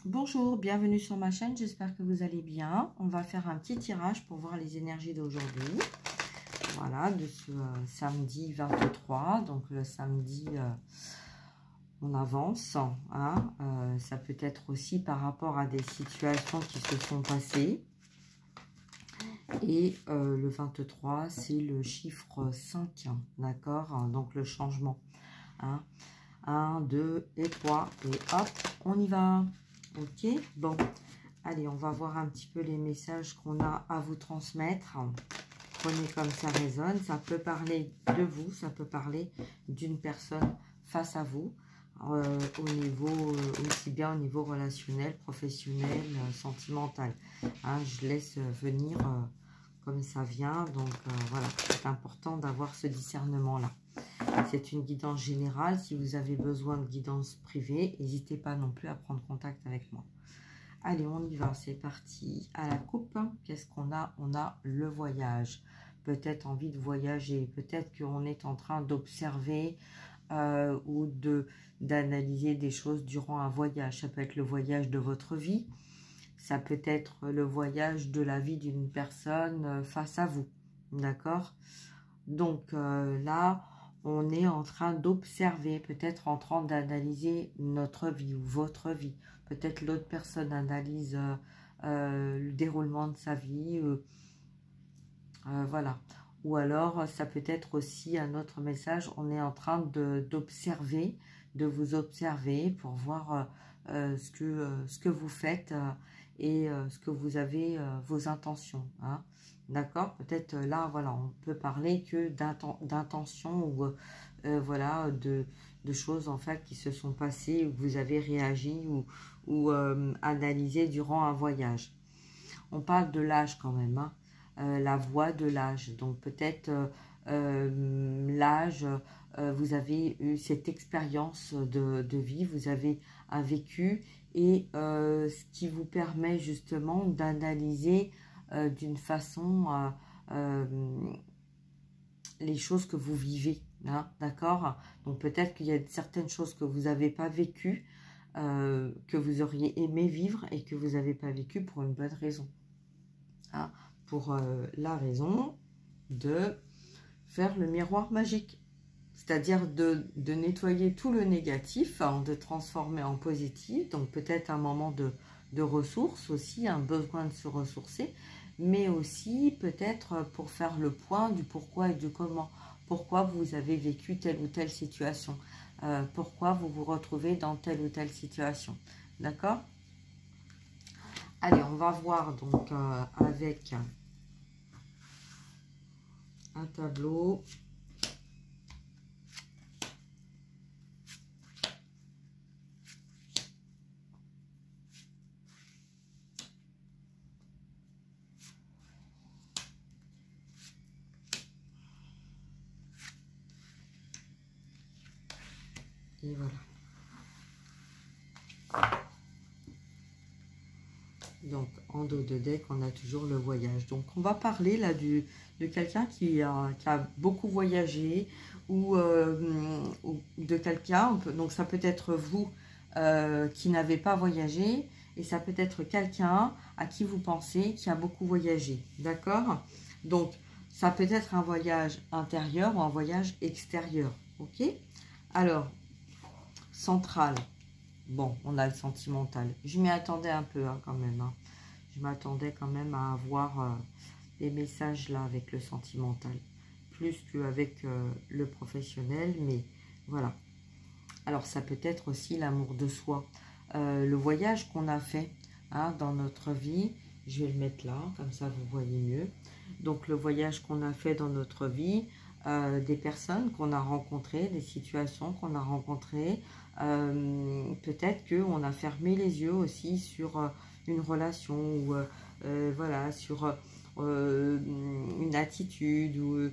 Bonjour, bienvenue sur ma chaîne, j'espère que vous allez bien. On va faire un petit tirage pour voir les énergies d'aujourd'hui. Voilà, de ce samedi 23, donc le samedi, on avance. Hein, ça peut être aussi par rapport à des situations qui se sont passées. Et le 23, c'est le chiffre 5, d'accord? Donc le changement. Hein. 1, 2 et 3, et hop, on y va. Ok, bon, allez, on va voir un petit peu les messages qu'on a à vous transmettre. Prenez comme ça résonne. Ça peut parler de vous, ça peut parler d'une personne face à vous, au niveau, aussi bien au niveau relationnel, professionnel, sentimental. Hein, je laisse venir comme ça vient, donc voilà, c'est important d'avoir ce discernement-là. C'est une guidance générale. Si vous avez besoin de guidance privée, n'hésitez pas non plus à prendre contact avec moi. Allez, on y va, c'est parti. À la coupe, qu'est-ce qu'on a? On a le voyage. Peut-être envie de voyager, peut-être qu'on est en train d'observer ou d'analyser des choses durant un voyage. Ça peut être le voyage de votre vie, ça peut être le voyage de la vie d'une personne face à vous, d'accord? Donc là, on est en train d'observer, peut-être en train d'analyser notre vie ou votre vie. Peut-être l'autre personne analyse le déroulement de sa vie. Voilà. Ou alors, ça peut être aussi un autre message. On est en train d'observer, de vous observer pour voir ce que vous faites et ce que vous avez, vos intentions. Hein. D'accord? Peut-être là, voilà, on peut parler que d'intention ou voilà, de choses en fait qui se sont passées, où vous avez réagi ou analysé durant un voyage. On parle de l'âge quand même, hein. La voix de l'âge. Donc peut-être l'âge, vous avez eu cette expérience de vie, vous avez un vécu et ce qui vous permet justement d'analyser d'une façon les choses que vous vivez. Hein, d'accord? Donc peut-être qu'il y a certaines choses que vous n'avez pas vécues, que vous auriez aimé vivre et que vous n'avez pas vécu pour une bonne raison. Hein, pour la raison de faire le miroir magique, c'est-à-dire de nettoyer tout le négatif, hein, de transformer en positif. Donc peut-être un moment de ressources aussi, un besoin de se ressourcer, mais aussi peut-être pour faire le point du pourquoi et du comment. Pourquoi vous avez vécu telle ou telle situation, pourquoi vous vous retrouvez dans telle ou telle situation. D'accord? Allez, on va voir donc avec un tableau. Et voilà. Donc, en dos de deck, on a toujours le voyage. Donc, on va parler là de quelqu'un qui a beaucoup voyagé ou de quelqu'un. Donc, ça peut être vous qui n'avez pas voyagé et ça peut être quelqu'un à qui vous pensez qui a beaucoup voyagé. D'accord? Donc, ça peut être un voyage intérieur ou un voyage extérieur. Ok? Alors, central. Bon, on a le sentimental. Je m'y attendais un peu hein, quand même. Hein. Je m'attendais quand même à avoir des messages là avec le sentimental. Plus qu'avec le professionnel, mais voilà. Alors ça peut être aussi l'amour de soi. Le voyage qu'on a fait hein, dans notre vie. Je vais le mettre là, comme ça vous voyez mieux. Donc le voyage qu'on a fait dans notre vie. Des personnes qu'on a rencontrées, des situations qu'on a rencontrées. Peut-être qu'on a fermé les yeux aussi sur une relation ou voilà, sur une attitude ou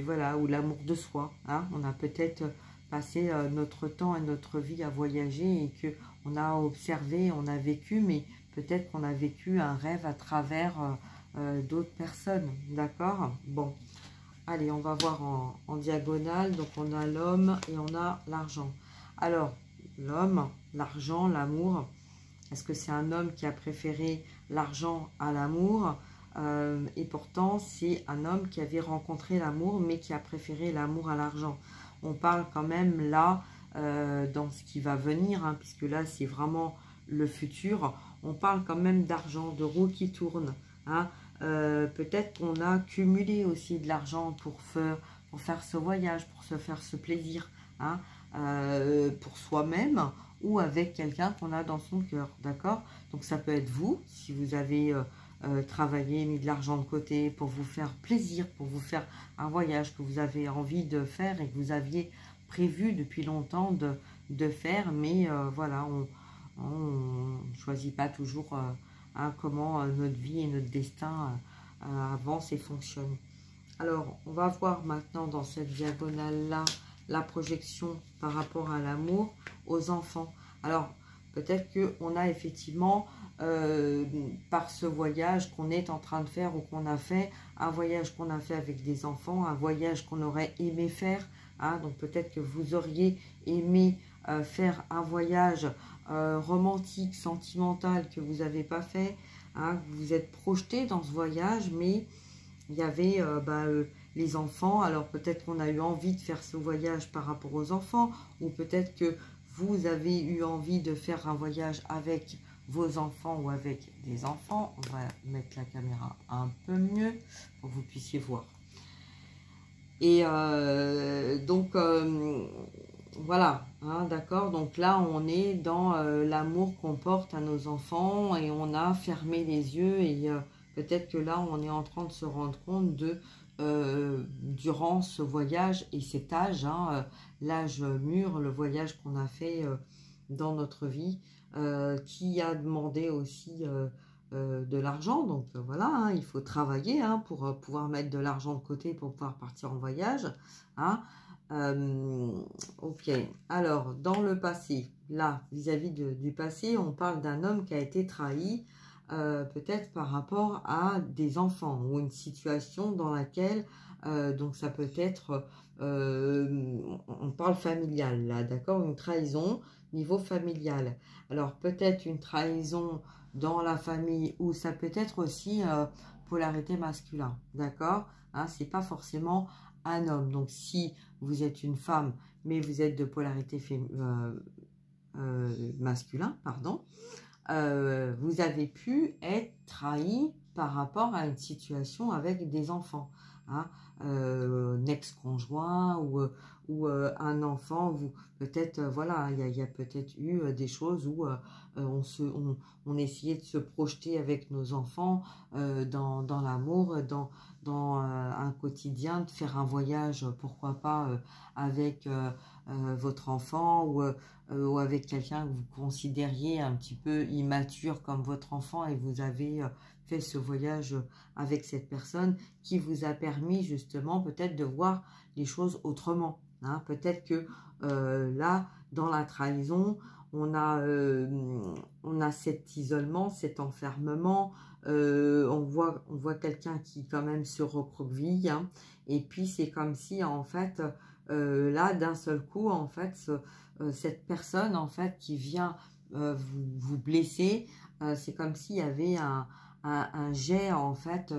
voilà, ou l'amour de soi. Hein. On a peut-être passé notre temps et notre vie à voyager et qu'on a observé, on a vécu, mais peut-être qu'on a vécu un rêve à travers d'autres personnes. D'accord? Bon. Allez, on va voir en diagonale. Donc, on a l'homme et on a l'argent. Alors, l'homme, l'argent, l'amour, Est-ce que c'est un homme qui a préféré l'argent à l'amour? Et pourtant, c'est un homme qui avait rencontré l'amour, mais qui a préféré l'amour à l'argent. On parle quand même là, dans ce qui va venir, hein, puisque là, c'est vraiment le futur. On parle quand même d'argent, de roues qui tournent. Hein. Peut-être qu'on a cumulé aussi de l'argent pour faire ce voyage, pour se faire ce plaisir, hein, pour soi-même ou avec quelqu'un qu'on a dans son cœur, d'accord? Donc ça peut être vous, si vous avez travaillé, mis de l'argent de côté pour vous faire plaisir, pour vous faire un voyage que vous avez envie de faire et que vous aviez prévu depuis longtemps de faire, mais voilà, on ne choisit pas toujours hein, comment notre vie et notre destin avance et fonctionne. Alors, on va voir maintenant dans cette diagonale-là la projection par rapport à l'amour aux enfants. Alors, peut-être qu'on a effectivement, par ce voyage qu'on est en train de faire ou qu'on a fait, un voyage qu'on a fait avec des enfants, un voyage qu'on aurait aimé faire. Hein, donc, peut-être que vous auriez aimé faire un voyage romantique, sentimental que vous n'avez pas fait. Hein, vous vous êtes projeté dans ce voyage, mais il y avait les enfants. Alors peut-être qu'on a eu envie de faire ce voyage par rapport aux enfants, ou peut-être que vous avez eu envie de faire un voyage avec vos enfants ou avec des enfants. On va mettre la caméra un peu mieux pour que vous puissiez voir. Et donc voilà, hein, d'accord. Donc là, on est dans l'amour qu'on porte à nos enfants et on a fermé les yeux et peut-être que là, on est en train de se rendre compte de, durant ce voyage et cet âge, hein, l'âge mûr, le voyage qu'on a fait dans notre vie, qui a demandé aussi de l'argent. Donc voilà, hein, il faut travailler hein, pour pouvoir mettre de l'argent de côté pour pouvoir partir en voyage. Hein. Ok, alors dans le passé, là, vis-à-vis du passé, on parle d'un homme qui a été trahi, peut-être par rapport à des enfants ou une situation dans laquelle, donc ça peut être, on parle familial là, d'accord, une trahison niveau familial. Alors peut-être une trahison dans la famille ou ça peut être aussi polarité masculin, d'accord, hein, c'est pas forcément un homme. Donc si vous êtes une femme, mais vous êtes de polarité masculin, pardon, vous avez pu être trahi par rapport à une situation avec des enfants, hein, un ex-conjoint ou un enfant, peut-être, voilà, il y a peut-être eu des choses où on essayait de se projeter avec nos enfants dans l'amour, dans un quotidien, de faire un voyage, pourquoi pas avec votre enfant ou avec quelqu'un que vous considériez un petit peu immature comme votre enfant et vous avez fait ce voyage avec cette personne qui vous a permis justement peut-être de voir les choses autrement. Hein. Peut-être que là, dans la trahison, on a cet isolement, cet enfermement, on voit quelqu'un qui quand même se recroqueville, hein, et puis c'est comme si en fait, là d'un seul coup, en fait, cette personne en fait qui vient vous blesser, c'est comme s'il y avait un jet en fait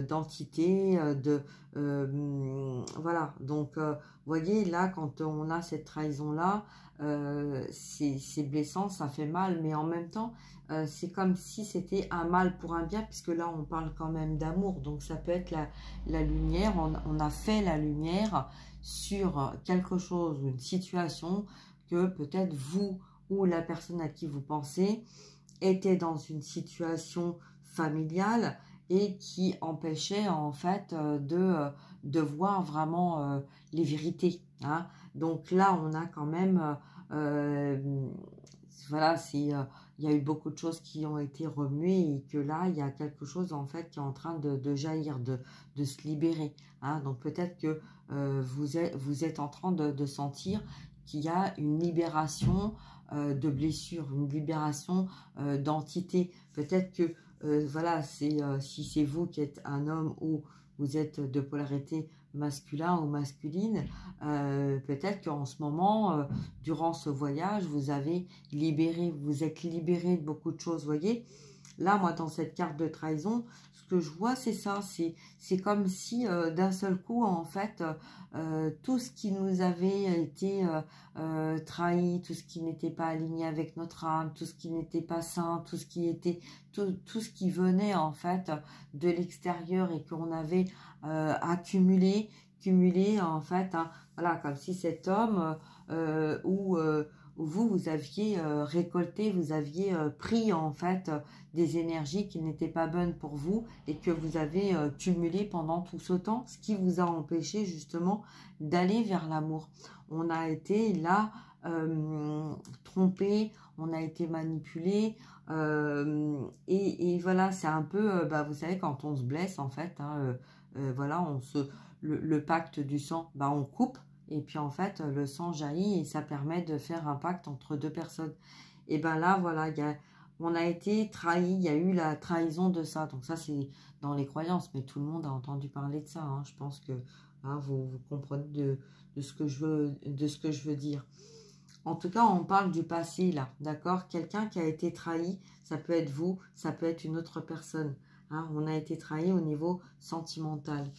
d'entité, voilà. Donc vous voyez là, quand on a cette trahison là, c'est blessant, ça fait mal, mais en même temps c'est comme si c'était un mal pour un bien, puisque là on parle quand même d'amour, donc ça peut être la lumière, on a fait la lumière sur quelque chose, une situation que peut-être vous ou la personne à qui vous pensez était dans une situation familiale et qui empêchait en fait de voir vraiment les vérités. Hein. Donc là, on a quand même, voilà, il y a eu beaucoup de choses qui ont été remuées et que là, il y a quelque chose en fait qui est en train de jaillir, de se libérer. Hein. Donc peut-être que vous êtes en train de sentir qu'il y a une libération de blessures, une libération d'entités. Peut-être que, voilà, si c'est vous qui êtes un homme ou vous êtes de polarité masculin ou masculine, peut-être qu'en ce moment, durant ce voyage, vous avez libéré, vous êtes libéré de beaucoup de choses, voyez. Là, moi, dans cette carte de trahison, ce que je vois, c'est ça. C'est comme si, d'un seul coup, en fait, tout ce qui nous avait été trahi, tout ce qui n'était pas aligné avec notre âme, tout ce qui n'était pas sain, tout ce qui était, tout ce qui venait, en fait, de l'extérieur et qu'on avait accumulé, cumulé, en fait, hein, voilà, comme si cet homme où vous aviez récolté, vous aviez pris en fait des énergies qui n'étaient pas bonnes pour vous et que vous avez cumulé pendant tout ce temps, ce qui vous a empêché justement d'aller vers l'amour. On a été là trompé, on a été manipulé et voilà, c'est un peu, vous savez, quand on se blesse en fait, hein, voilà, le pacte du sang, on coupe. Et puis en fait, le sang jaillit et ça permet de faire un pacte entre deux personnes. Et ben là, voilà, on a été trahi, il y a eu la trahison de ça. Donc ça, c'est dans les croyances, mais tout le monde a entendu parler de ça. Hein. Je pense que hein, vous comprenez de ce que je veux dire. En tout cas, on parle du passé là, d'accord? Quelqu'un qui a été trahi, ça peut être vous, ça peut être une autre personne. Hein. On a été trahi au niveau sentimental.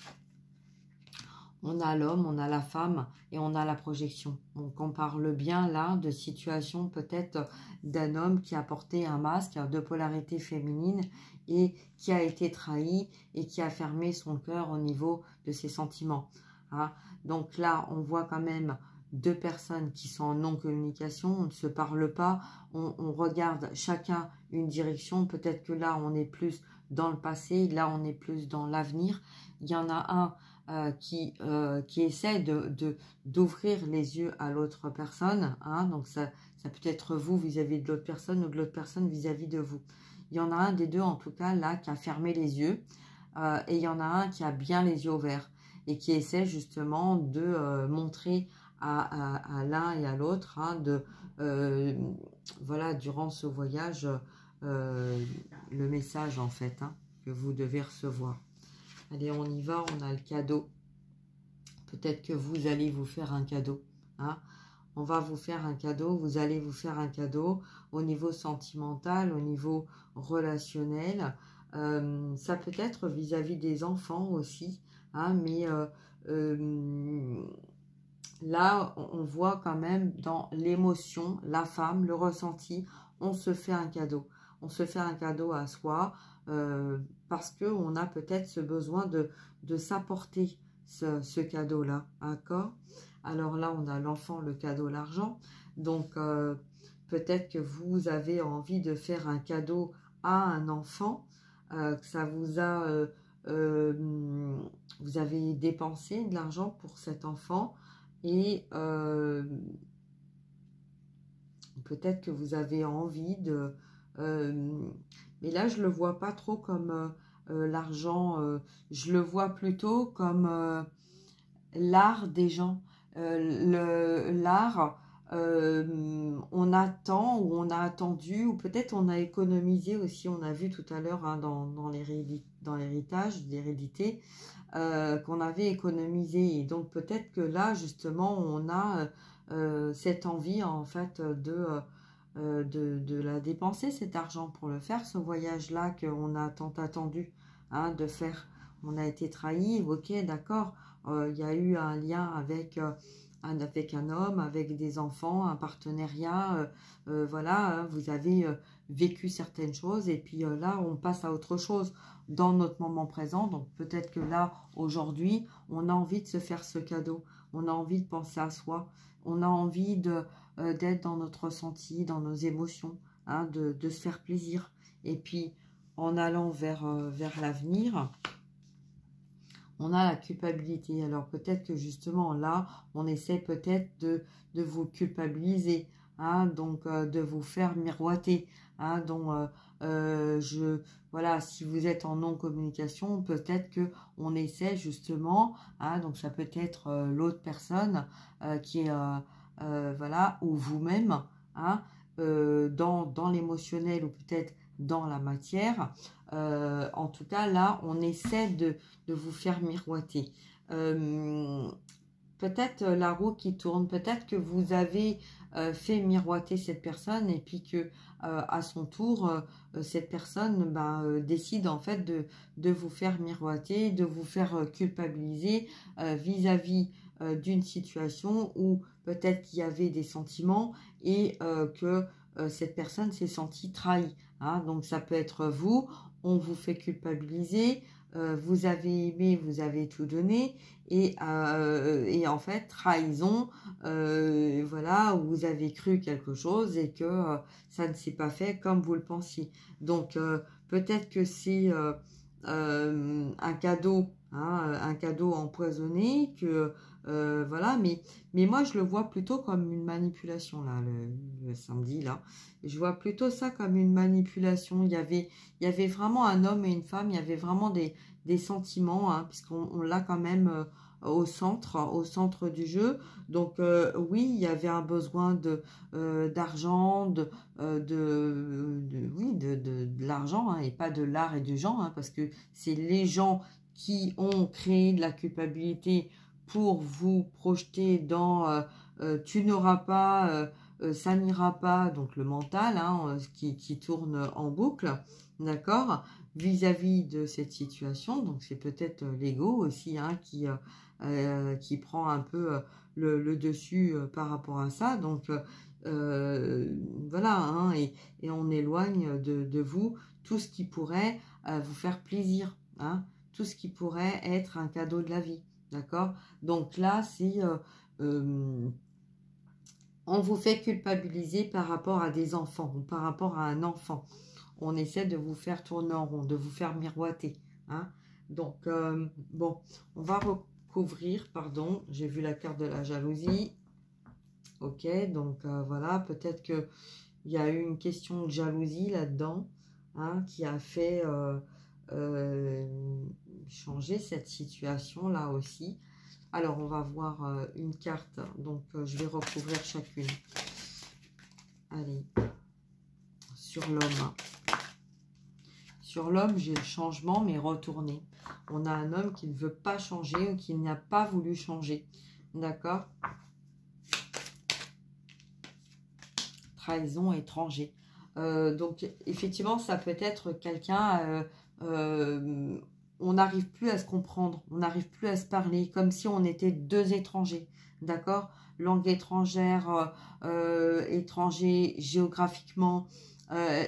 On a l'homme, on a la femme et on a la projection. Donc on parle bien là de situation peut-être d'un homme qui a porté un masque de polarité féminine et qui a été trahi et qui a fermé son cœur au niveau de ses sentiments. Hein. Donc là, on voit quand même deux personnes qui sont en non-communication, on ne se parle pas, on regarde chacun une direction. Peut-être que là, on est plus dans le passé, là, on est plus dans l'avenir. Il y en a un qui essaie d'ouvrir les yeux à l'autre personne. Hein, donc ça peut être vous vis-à-vis de l'autre personne ou de l'autre personne vis-à-vis de vous. Il y en a un des deux, en tout cas, là, qui a fermé les yeux. Et il y en a un qui a bien les yeux ouverts et qui essaie justement de montrer à l'un et à l'autre, hein, voilà, durant ce voyage, le message, en fait, hein, que vous devez recevoir. Allez, on y va, on a le cadeau. Peut-être que vous allez vous faire un cadeau. Hein. On va vous faire un cadeau, vous allez vous faire un cadeau au niveau sentimental, au niveau relationnel. Ça peut être vis-à-vis des enfants aussi. Hein, mais là, on voit quand même dans l'émotion, la femme, le ressenti, on se fait un cadeau. On se fait un cadeau à soi parce qu'on a peut-être ce besoin de s'apporter ce cadeau-là. D'accord? Alors là, on a l'enfant, le cadeau, l'argent. Donc, peut-être que vous avez envie de faire un cadeau à un enfant, que ça vous a... vous avez dépensé de l'argent pour cet enfant et peut-être que vous avez envie de... mais là, je ne le vois pas trop comme l'argent. Je le vois plutôt comme l'art des gens. L'art, on attend ou on a attendu ou peut-être on a économisé aussi. On a vu tout à l'heure hein, dans l'héritage, l'hérédité, qu'on avait économisé. Et donc peut-être que là, justement, on a cette envie en fait de la dépenser, cet argent, pour le faire, ce voyage-là qu'on a tant attendu hein, de faire. On a été trahi, ok, d'accord, il y a eu un lien avec un homme, avec des enfants, un partenariat, voilà, hein, vous avez vécu certaines choses et puis là, on passe à autre chose dans notre moment présent. Donc peut-être que là, aujourd'hui, on a envie de se faire ce cadeau, on a envie de penser à soi, on a envie d'être dans notre ressenti, dans nos émotions, hein, de se faire plaisir. Et puis, en allant vers l'avenir, on a la culpabilité. Alors, peut-être que justement, là, on essaie peut-être de vous culpabiliser, hein, donc de vous faire miroiter. Hein, donc, voilà, si vous êtes en non-communication, peut-être qu'on essaie justement, hein, donc ça peut être l'autre personne qui est... voilà, ou vous-même, hein, dans l'émotionnel ou peut-être dans la matière. En tout cas, là, on essaie de vous faire miroiter. peut-être la roue qui tourne, peut-être que vous avez fait miroiter cette personne et puis que à son tour, cette personne décide en fait de vous faire miroiter, de vous faire culpabiliser vis-à-vis d'une situation où peut-être qu'il y avait des sentiments et que cette personne s'est sentie trahie. Hein. Donc ça peut être vous, on vous fait culpabiliser, vous avez aimé, vous avez tout donné, et en fait, trahison, voilà, où vous avez cru quelque chose et que ça ne s'est pas fait comme vous le pensiez. Donc, peut-être que c'est un cadeau, hein, un cadeau empoisonné, que voilà, mais moi je le vois plutôt comme une manipulation là, le samedi là. Je vois plutôt ça comme une manipulation. Il y avait vraiment un homme et une femme, il y avait vraiment des sentiments, hein, puisqu'on l'a quand même au centre du jeu. Donc oui, il y avait un besoin d'argent, oui, de l'argent, hein, et pas de l'art et du genre, hein, parce que c'est les gens qui ont créé de la culpabilité pour vous projeter dans tu n'auras pas, ça n'ira pas, donc le mental, hein, qui tourne en boucle, d'accord, vis-à-vis de cette situation. Donc c'est peut-être l'ego aussi, hein, qui prend un peu le dessus par rapport à ça. Donc voilà, hein, et on éloigne de vous tout ce qui pourrait vous faire plaisir, hein, tout ce qui pourrait être un cadeau de la vie, d'accord. Donc là, c'est on vous fait culpabiliser par rapport à des enfants ou par rapport à un enfant. On essaie de vous faire tourner en rond, de vous faire miroiter, hein. Donc bon, on va recouvrir, pardon, j'ai vu la carte de la jalousie. Ok, donc voilà, peut-être qu'il y a eu une question de jalousie là-dedans, hein, qui a fait changer cette situation-là aussi. Alors, on va voir une carte, donc je vais recouvrir chacune. Allez, sur l'homme. Sur l'homme, j'ai le changement, mais retourné. On a un homme qui ne veut pas changer ou qui n'a pas voulu changer, d'accord. Trahison, étranger. Donc, effectivement, ça peut être quelqu'un... on n'arrive plus à se comprendre, on n'arrive plus à se parler, comme si on était deux étrangers, d'accord? Langue étrangère, étranger géographiquement,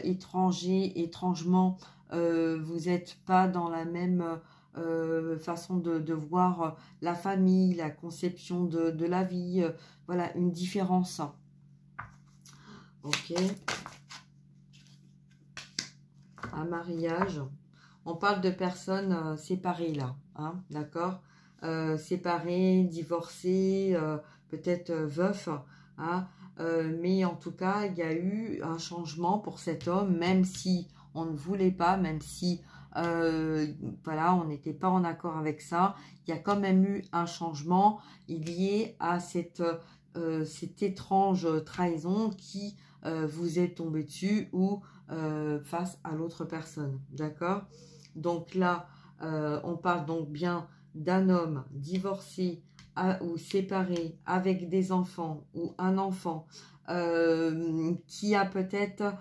étranger, étrangement, vous n'êtes pas dans la même façon de voir la famille, la conception de la vie, voilà, une différence. Ok. Un mariage. On parle de personnes séparées là, hein, d'accord, séparées, divorcées, peut-être veufs, hein, mais en tout cas, il y a eu un changement pour cet homme, même si on ne voulait pas, même si voilà, on n'était pas en accord avec ça, il y a quand même eu un changement lié à cette étrange trahison qui vous est tombée dessus ou face à l'autre personne, d'accord. Donc là, on parle donc bien d'un homme divorcé ou séparé avec des enfants ou un enfant qui a peut-être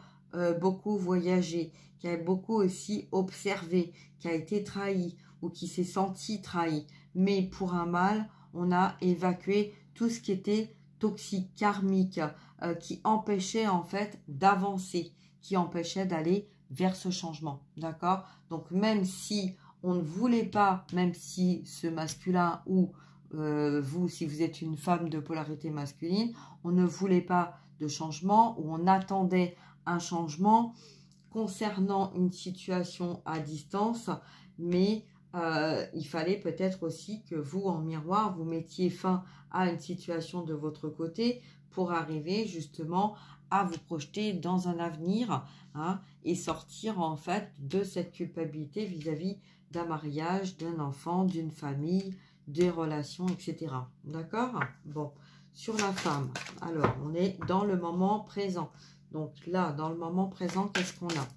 beaucoup voyagé, qui a beaucoup aussi observé, qui a été trahi ou qui s'est senti trahi. Mais pour un mal, on a évacué tout ce qui était toxique, karmique, qui empêchait en fait d'avancer, qui empêchait d'aller vers ce changement, d'accord. Donc même si on ne voulait pas, même si ce masculin ou vous, si vous êtes une femme de polarité masculine, on ne voulait pas de changement ou on attendait un changement concernant une situation à distance, mais il fallait peut-être aussi que vous, en miroir, vous mettiez fin à une situation de votre côté pour arriver justement à vous projeter dans un avenir, hein, et sortir en fait de cette culpabilité vis-à-vis d'un mariage, d'un enfant, d'une famille, des relations, etc. D'accord? Bon, sur la femme, alors on est dans le moment présent. Donc là, dans le moment présent, qu'est-ce qu'on a?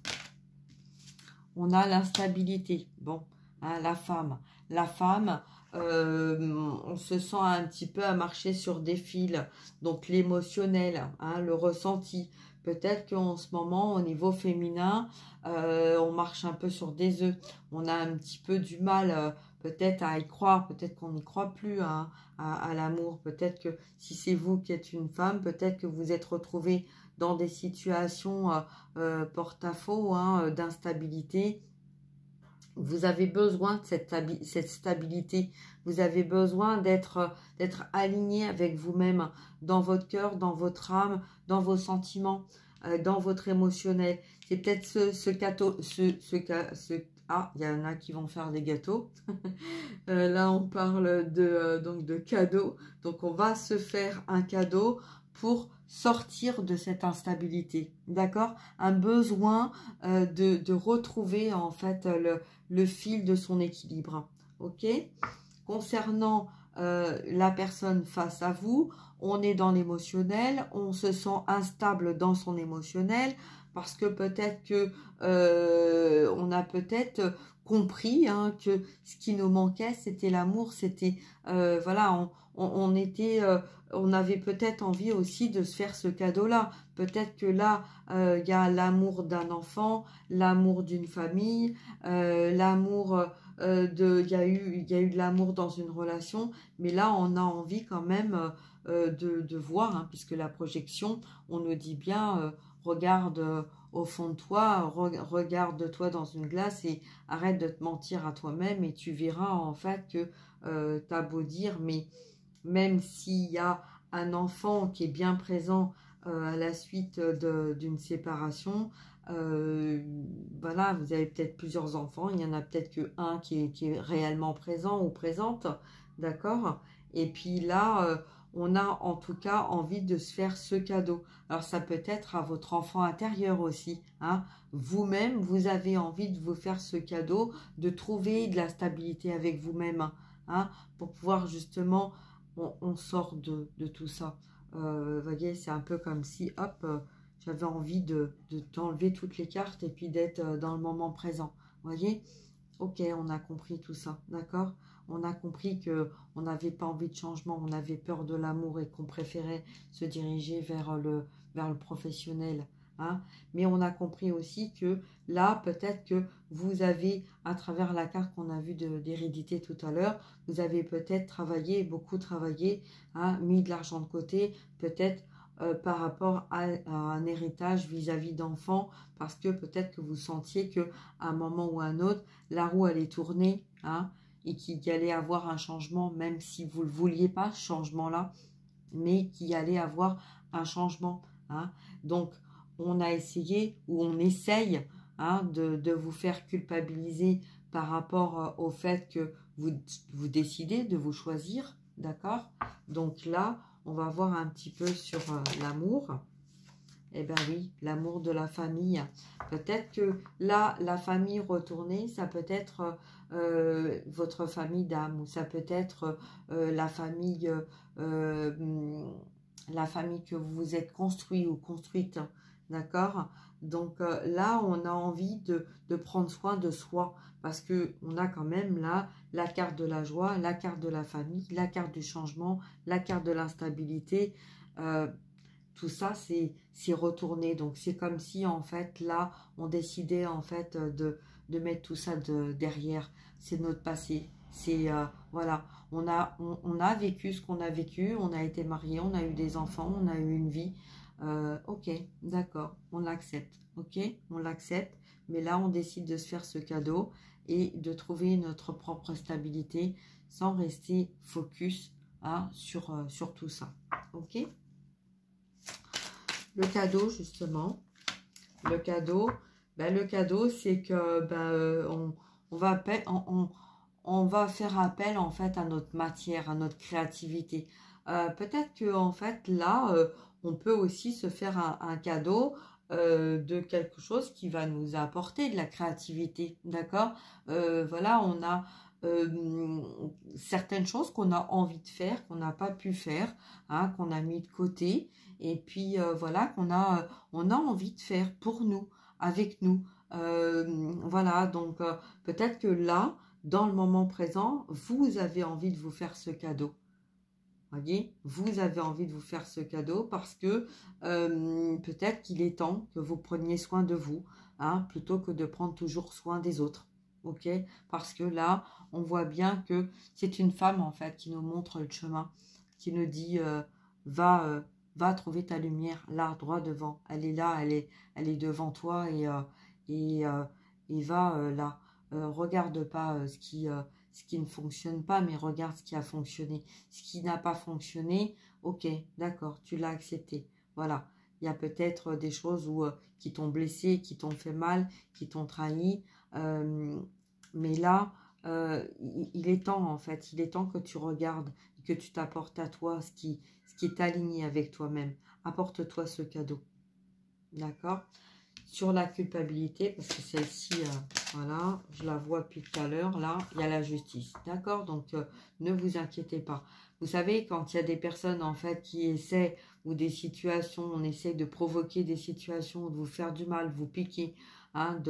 On a l'instabilité. Bon, hein, la femme. La femme, On se sent un petit peu à marcher sur des fils, donc l'émotionnel, hein, le ressenti. Peut-être qu'en ce moment, au niveau féminin, on marche un peu sur des œufs. On a un petit peu du mal peut-être à y croire, peut-être qu'on n'y croit plus hein, à l'amour. Peut-être que si c'est vous qui êtes une femme, peut-être que vous êtes retrouvée dans des situations porte-à-faux, hein, d'instabilité. Vous avez besoin de cette stabilité. Vous avez besoin d'être aligné avec vous-même, dans votre cœur, dans votre âme, dans vos sentiments, dans votre émotionnel. C'est peut-être ah, il y en a qui vont faire des gâteaux. Là, on parle donc de cadeaux. Donc, on va se faire un cadeau pour sortir de cette instabilité. D'accord? Un besoin de retrouver en fait le fil de son équilibre. Ok? Concernant la personne face à vous, on est dans l'émotionnel, on se sent instable dans son émotionnel parce que peut-être que on a peut-être compris hein, que ce qui nous manquait, c'était l'amour, c'était voilà, on avait peut-être envie aussi de se faire ce cadeau-là. Peut-être que là, il y a l'amour d'un enfant, l'amour d'une famille, l'amour il y a eu de l'amour dans une relation, mais là, on a envie quand même de voir, hein, puisque la projection, on nous dit bien, regarde au fond de toi, regarde-toi dans une glace et arrête de te mentir à toi-même et tu verras en fait que t'as beau dire, mais même s'il y a un enfant qui est bien présent à la suite d'une séparation, voilà, vous avez peut-être plusieurs enfants, il y en a peut-être qu'un qui est réellement présent ou présente, d'accord? Et puis là, on a en tout cas envie de se faire ce cadeau. Alors ça peut être à votre enfant intérieur aussi, hein? Vous-même, vous avez envie de vous faire ce cadeau, de trouver de la stabilité avec vous-même, hein? Pour pouvoir justement, on sort de tout ça. Vous voyez, c'est un peu comme si, hop, j'avais envie de t'enlever toutes les cartes et puis d'être dans le moment présent. Vous voyez? Ok, on a compris tout ça, d'accord? On a compris que on n'avait pas envie de changement, on avait peur de l'amour et qu'on préférait se diriger vers le professionnel. Hein? Mais on a compris aussi que là, peut-être que vous avez, à travers la carte qu'on a vue d'hérédité tout à l'heure, vous avez peut-être travaillé, beaucoup travaillé, hein, mis de l'argent de côté, peut-être par rapport à un héritage vis-à-vis d'enfants, parce que peut-être que vous sentiez que à un moment ou à un autre, la roue allait tourner, hein, et qu'il y allait avoir un changement, même si vous ne le vouliez pas, ce changement-là, mais qu'il y allait avoir un changement. Hein. Donc, on a essayé, ou on essaye, hein, de vous faire culpabiliser par rapport au fait que vous décidez de vous choisir, d'accord? Donc là, on va voir un petit peu sur l'amour. Eh bien oui, l'amour de la famille. Peut-être que là, la famille retournée, ça peut être votre famille d'âme, ou ça peut être la famille que vous vous êtes construit ou construite, d'accord? Donc là, on a envie de prendre soin de soi, parce que on a quand même là la carte de la joie, la carte de la famille, la carte du changement, la carte de l'instabilité. Tout ça, c'est retourné. Donc, c'est comme si, en fait, là, on décidait, en fait, de mettre tout ça derrière. C'est notre passé. C'est, voilà, on a vécu ce qu'on a vécu. On a été mariés, on a eu des enfants, on a eu une vie. Ok, d'accord, on l'accepte. Ok, on l'accepte. Mais là, on décide de se faire ce cadeau et de trouver notre propre stabilité sans rester focus hein, sur tout ça. Ok? Le cadeau, justement, le cadeau, c'est que on va faire appel en fait à notre matière, à notre créativité. Peut-être que en fait là, on peut aussi se faire un cadeau de quelque chose qui va nous apporter de la créativité, d'accord? Voilà, on a certaines choses qu'on a envie de faire, qu'on n'a pas pu faire, hein, qu'on a mis de côté. Et puis voilà, on a envie de faire pour nous, avec nous. Voilà, donc peut-être que là, dans le moment présent, vous avez envie de vous faire ce cadeau. Voyez, vous avez envie de vous faire ce cadeau parce que peut-être qu'il est temps que vous preniez soin de vous, hein, plutôt que de prendre toujours soin des autres. Ok? Parce que là, on voit bien que c'est une femme en fait qui nous montre le chemin, qui nous dit va trouver ta lumière là, droit devant. Elle est là, elle est devant toi et, euh, et va là. Regarde pas ce qui ne fonctionne pas, mais regarde ce qui a fonctionné. Ce qui n'a pas fonctionné, ok, d'accord, tu l'as accepté. Voilà, il y a peut-être des choses qui t'ont blessé, qui t'ont fait mal, qui t'ont trahi. Mais là, il est temps en fait, il est temps que tu regardes, que tu t'apportes à toi ce qui est aligné avec toi-même. Apporte-toi ce cadeau. D'accord? Sur la culpabilité, parce que celle-ci, voilà, je la vois depuis tout à l'heure, là, il y a la justice, d'accord? Donc, ne vous inquiétez pas. Vous savez, quand il y a des personnes, en fait, qui essaient, ou des situations, on essaie de provoquer des situations, de vous faire du mal, vous piquer, hein,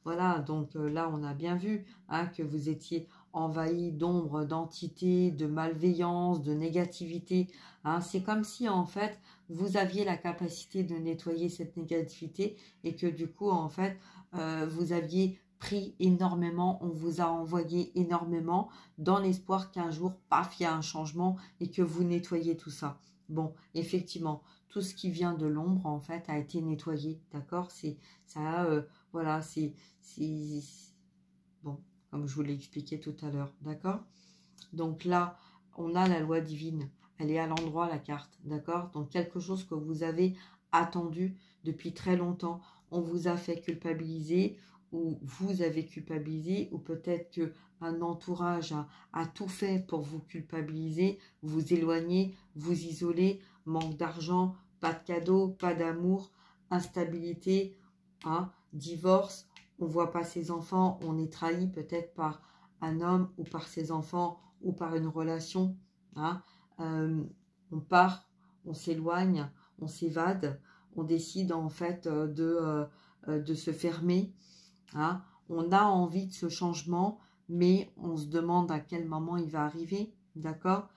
voilà, donc là, on a bien vu, hein, que vous étiez envahi d'ombre, d'entités, de malveillance, de négativité, hein. C'est comme si, en fait, vous aviez la capacité de nettoyer cette négativité et que du coup, en fait, vous aviez pris énormément, on vous a envoyé énormément dans l'espoir qu'un jour, paf, il y a un changement et que vous nettoyez tout ça. Bon, effectivement, tout ce qui vient de l'ombre, en fait, a été nettoyé, d'accord? Voilà, bon, comme je vous l'ai expliqué tout à l'heure, d'accord? Donc là, on a la loi divine. Elle est à l'endroit, la carte, d'accord? Donc quelque chose que vous avez attendu depuis très longtemps. On vous a fait culpabiliser ou vous avez culpabilisé ou peut-être que un entourage a tout fait pour vous culpabiliser, vous éloigner, vous isoler, manque d'argent, pas de cadeaux, pas d'amour, instabilité, hein, divorce, on voit pas ses enfants, on est trahi peut-être par un homme ou par ses enfants ou par une relation, hein. On part, on s'éloigne, on s'évade, on décide en fait de se fermer, hein. On a envie de ce changement, mais on se demande à quel moment il va arriver, d'accord?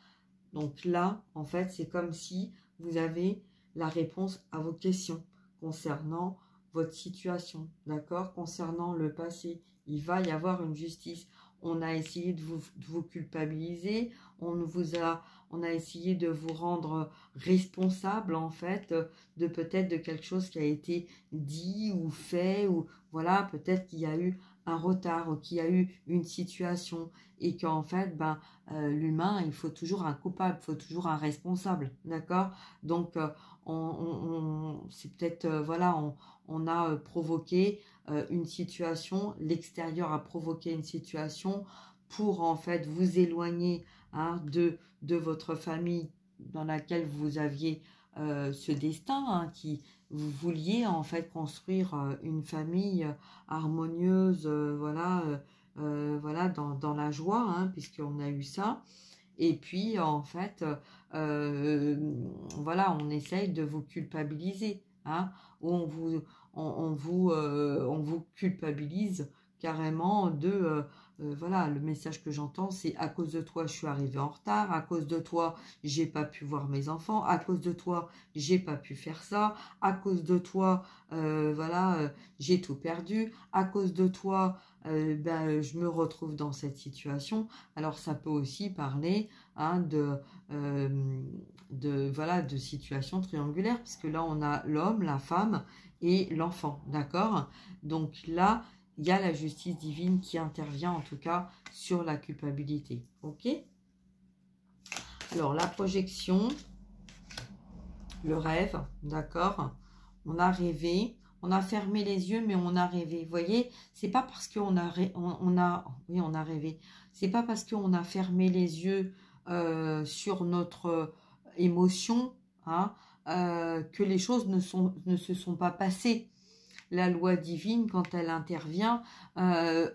Donc là, en fait, c'est comme si vous avez la réponse à vos questions concernant votre situation, d'accord? Concernant le passé, il va y avoir une justice. On a essayé de vous culpabiliser, on a essayé de vous rendre responsable, en fait, de peut-être de quelque chose qui a été dit ou fait, ou voilà, peut-être qu'il y a eu un retard ou qu'il y a eu une situation et qu'en fait, l'humain, il faut toujours un coupable, il faut toujours un responsable, d'accord? Donc, c'est peut-être, voilà, on a provoqué une situation, l'extérieur a provoqué une situation pour en fait vous éloigner, hein, de votre famille dans laquelle vous aviez ce destin, hein, qui vous vouliez en fait construire une famille harmonieuse, voilà, dans la joie, hein, puisqu'on a eu ça. Et puis, en fait, voilà, on essaye de vous culpabiliser, hein, où on vous culpabilise carrément voilà, le message que j'entends, c'est à cause de toi, je suis arrivée en retard, à cause de toi, j'ai pas pu voir mes enfants, à cause de toi, j'ai pas pu faire ça, à cause de toi, voilà, j'ai tout perdu, à cause de toi, je me retrouve dans cette situation. Alors, ça peut aussi parler, hein, voilà, de situations triangulaires, parce que là, on a l'homme, la femme et l'enfant, d'accord? Donc là, il y a la justice divine qui intervient, en tout cas, sur la culpabilité, ok? Alors, la projection, le rêve, d'accord? On a rêvé, on a fermé les yeux, mais on a rêvé. Vous voyez, c'est pas parce qu'on a, oui, on a rêvé. C'est pas parce qu'on a fermé les yeux sur notre émotion, hein, que les choses ne se sont pas passées. la loi divine quand elle intervient,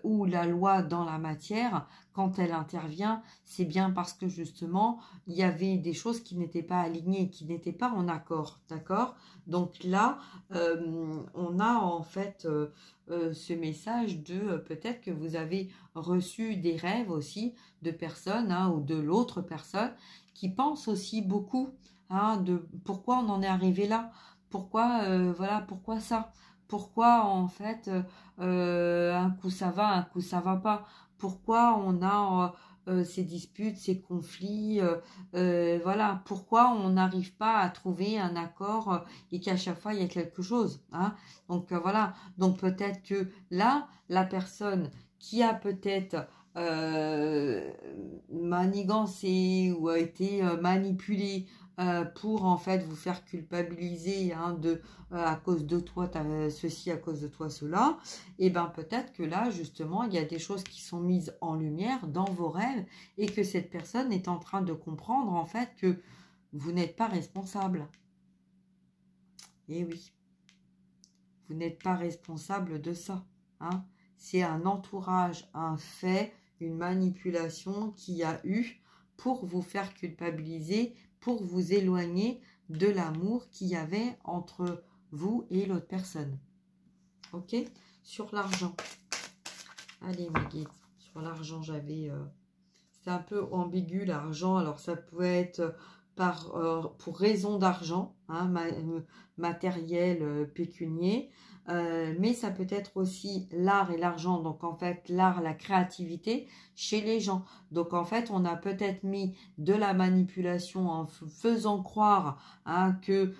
ou la loi dans la matière, quand elle intervient, c'est bien parce que justement, il y avait des choses qui n'étaient pas alignées, qui n'étaient pas en accord, d'accord? Donc là, on a en fait ce message de peut-être que vous avez reçu des rêves aussi de personnes, hein, ou de l'autre personne qui pensent aussi beaucoup, hein, de pourquoi on en est arrivé là, pourquoi voilà, pourquoi ça, pourquoi en fait un coup ça va, un coup ça va pas, pourquoi on a ces disputes, ces conflits, voilà, pourquoi on n'arrive pas à trouver un accord et qu'à chaque fois il y a quelque chose, hein. Donc voilà, donc peut-être que là, la personne qui a peut-être manigancé ou a été manipulée pour en fait vous faire culpabiliser, hein, de à cause de toi ceci, à cause de toi cela, et ben peut-être que là justement il y a des choses qui sont mises en lumière dans vos rêves et que cette personne est en train de comprendre en fait que vous n'êtes pas responsable. Et oui, vous n'êtes pas responsable de ça, hein. C'est un entourage, un fait, une manipulation qu'il y a eu pour vous faire culpabiliser, pour vous éloigner de l'amour qu'il y avait entre vous et l'autre personne. Ok? Sur l'argent. Allez, mes guides. Sur l'argent, j'avais... c'est un peu ambigu, l'argent. Alors, ça peut être pour raison d'argent, hein, matériel, pécunier. Mais ça peut être aussi l'art et l'argent. Donc, en fait, l'art, la créativité chez les gens. Donc, en fait, on a peut-être mis de la manipulation en faisant croire, hein, que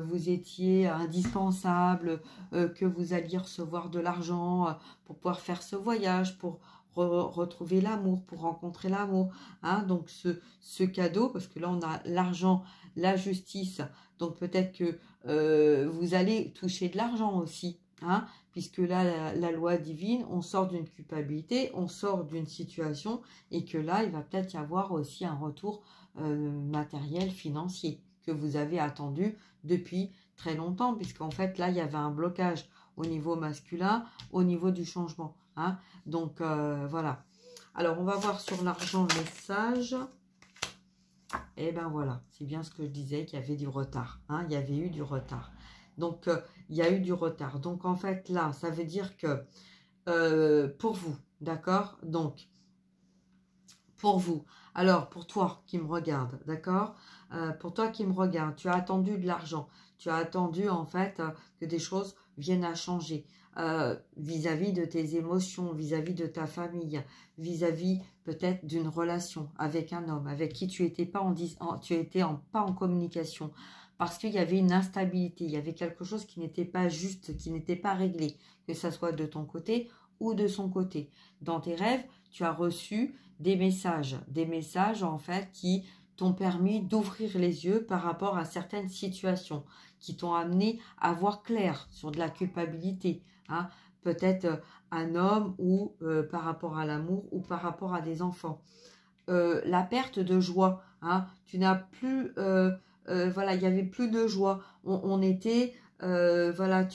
vous étiez indispensable, que vous alliez recevoir de l'argent pour pouvoir faire ce voyage, pour retrouver l'amour, pour rencontrer l'amour, hein. Donc ce cadeau, parce que là on a l'argent, la justice, donc peut-être que vous allez toucher de l'argent aussi, hein, puisque là la loi divine, on sort d'une culpabilité, on sort d'une situation, et que là il va peut-être y avoir aussi un retour matériel, financier, que vous avez attendu depuis très longtemps, puisqu'en fait là il y avait un blocage au niveau masculin, au niveau du changement, hein. Donc voilà. Alors on va voir sur l'argent le message. Et ben voilà, c'est bien ce que je disais, qu'il y avait du retard, hein. Il y avait eu du retard. Donc il y a eu du retard. Donc en fait là, ça veut dire que pour vous, d'accord? Donc pour vous. Alors, pour toi qui me regarde, d'accord? Pour toi qui me regarde, tu as attendu de l'argent. Tu as attendu, en fait, que des choses viennent à changer vis-à-vis de tes émotions, vis-à-vis de ta famille, vis-à-vis peut-être d'une relation avec un homme avec qui tu étais pas pas en communication. Parce qu'il y avait une instabilité, il y avait quelque chose qui n'était pas juste, qui n'était pas réglé, que ça soit de ton côté ou de son côté. Dans tes rêves, tu as reçu des messages en fait qui t'ont permis d'ouvrir les yeux par rapport à certaines situations, qui t'ont amené à voir clair sur de la culpabilité, hein, peut-être un homme ou par rapport à l'amour ou par rapport à des enfants. La perte de joie, hein, tu n'as plus, voilà, il n'y avait plus de joie, on était, voilà,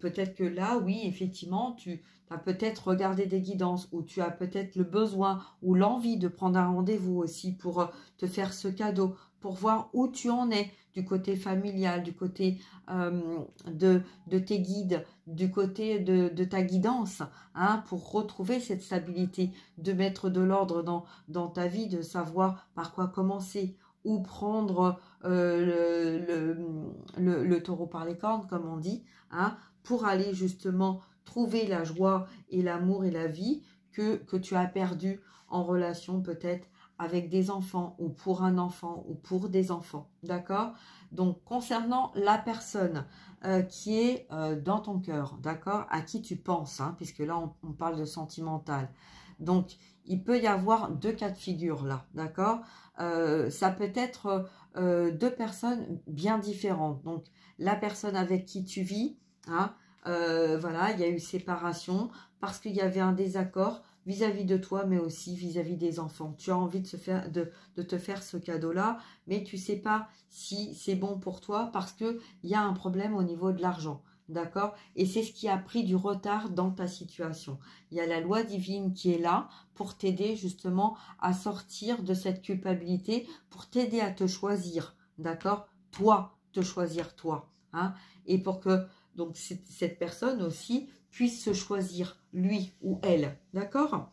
peut-être que là, oui, effectivement, tu as peut-être regardé des guidances, ou tu as peut-être le besoin ou l'envie de prendre un rendez-vous aussi pour te faire ce cadeau, pour voir où tu en es du côté familial, du côté de tes guides, du côté de ta guidance, hein, pour retrouver cette stabilité, de mettre de l'ordre dans ta vie, de savoir par quoi commencer, ou prendre le taureau par les cornes, comme on dit, hein, pour aller justement trouver la joie et l'amour et la vie que tu as perdu en relation peut-être avec des enfants, ou pour un enfant, ou pour des enfants, d'accord? Donc, concernant la personne qui est dans ton cœur, d'accord? À qui tu penses, hein, puisque là, on parle de sentimental. Donc, il peut y avoir deux cas de figure là, d'accord? Ça peut être deux personnes bien différentes. Donc, la personne avec qui tu vis, hein, voilà, il y a eu séparation parce qu'il y avait un désaccord vis-à-vis de toi, mais aussi vis-à-vis des enfants. Tu as envie de te faire ce cadeau-là, mais tu sais pas si c'est bon pour toi parce qu'il y a un problème au niveau de l'argent. d'accord? Et c'est ce qui a pris du retard dans ta situation. Il y a la loi divine qui est là pour t'aider justement à sortir de cette culpabilité, pour t'aider à te choisir, d'accord? Toi, te choisir toi, hein? Et pour que donc cette personne aussi puisse se choisir, lui ou elle, d'accord?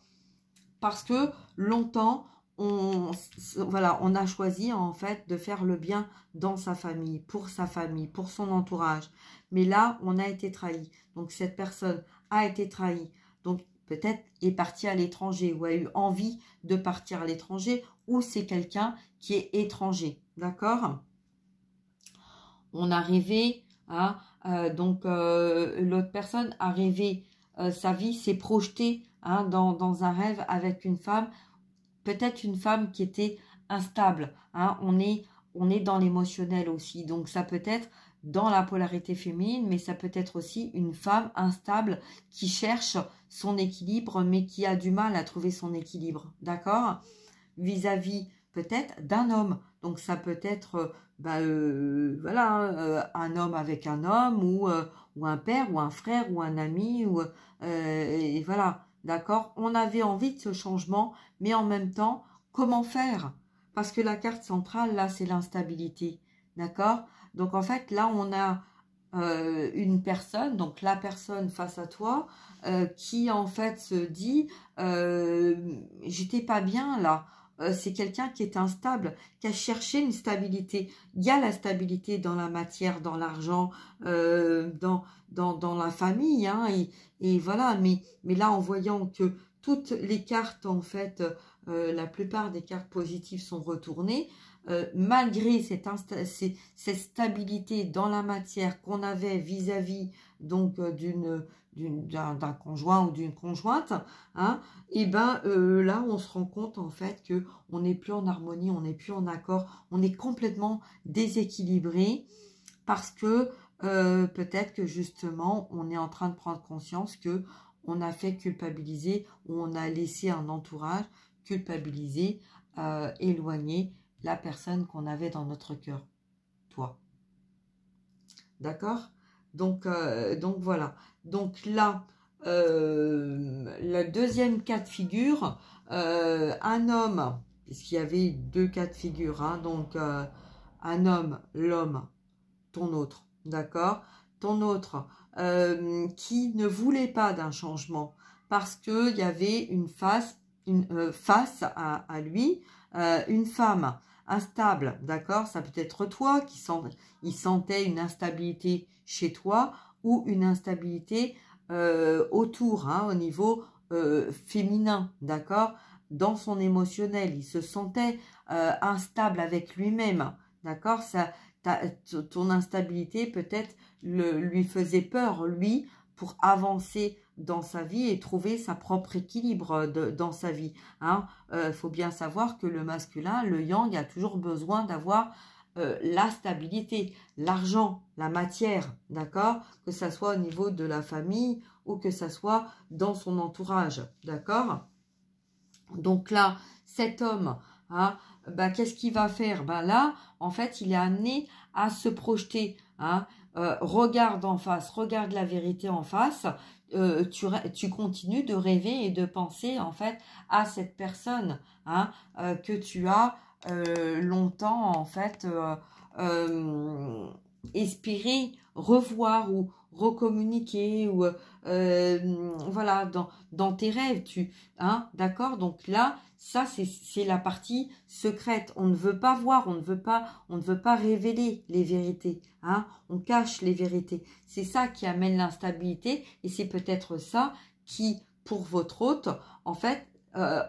Parce que longtemps, voilà, on a choisi en fait de faire le bien dans sa famille, pour son entourage. Mais là, on a été trahi. Donc cette personne a été trahie. Donc peut-être est partie à l'étranger ou a eu envie de partir à l'étranger, ou c'est quelqu'un qui est étranger, d'accord? On a rêvé, hein, l'autre personne a rêvé, sa vie s'est projetée, hein, dans un rêve avec une femme, peut-être une femme qui était instable, hein, on est dans l'émotionnel aussi, donc ça peut être dans la polarité féminine, mais ça peut être aussi une femme instable qui cherche son équilibre, mais qui a du mal à trouver son équilibre, d'accord? Vis-à-vis peut-être d'un homme, donc ça peut être voilà, un homme avec un homme, ou un père, ou un frère, ou un ami, et voilà, d'accord? On avait envie de ce changement, mais en même temps, comment faire? Parce que la carte centrale, là, c'est l'instabilité, d'accord? Donc en fait, là, on a une personne, donc la personne face à toi, qui en fait se dit j'étais pas bien là. C'est quelqu'un qui est instable, qui a cherché une stabilité. Il y a la stabilité dans la matière, dans l'argent, dans la famille, hein, et voilà. Mais là, en voyant que toutes les cartes, en fait, la plupart des cartes positives sont retournées, malgré cette stabilité dans la matière qu'on avait vis-à-vis donc d'un conjoint ou d'une conjointe, hein, et ben là on se rend compte en fait que on n'est plus en harmonie, on n'est plus en accord, on est complètement déséquilibré, parce que peut-être que justement on est en train de prendre conscience que on a fait culpabiliser, ou on a laissé un entourage culpabiliser, éloigner la personne qu'on avait dans notre cœur, toi. D'accord? Donc voilà. Donc là, le deuxième cas de figure, un homme, puisqu'il y avait deux cas de figure, hein, donc un homme, l'homme, ton autre, d'accord? Ton autre, qui ne voulait pas d'un changement, parce qu'il y avait face à lui, une femme instable, d'accord? Ça peut être toi il sentait une instabilité chez toi, ou une instabilité autour, hein, au niveau féminin, d'accord? Dans son émotionnel, il se sentait instable avec lui-même, d'accord? Ton instabilité peut-être lui faisait peur, lui, pour avancer dans sa vie et trouver sa propre équilibre dans sa vie, hein. Faut bien savoir que le masculin, le yang, a toujours besoin d'avoir la stabilité, l'argent, la matière, d'accord? Que ça soit au niveau de la famille, ou que ça soit dans son entourage, d'accord? Donc là, cet homme, hein, qu'est-ce qu'il va faire? Là, en fait, il est amené à se projeter, hein. Regarde en face, regarde la vérité en face. Tu continues de rêver et de penser en fait à cette personne, hein, que tu as longtemps en fait espéré revoir ou recommuniquer, ou voilà, dans tes rêves, hein, d'accord? Donc là, ça c'est la partie secrète. On ne veut pas voir, on ne veut pas révéler les vérités, hein, on cache les vérités. C'est ça qui amène l'instabilité, et c'est peut-être ça qui, pour votre hôte, en fait,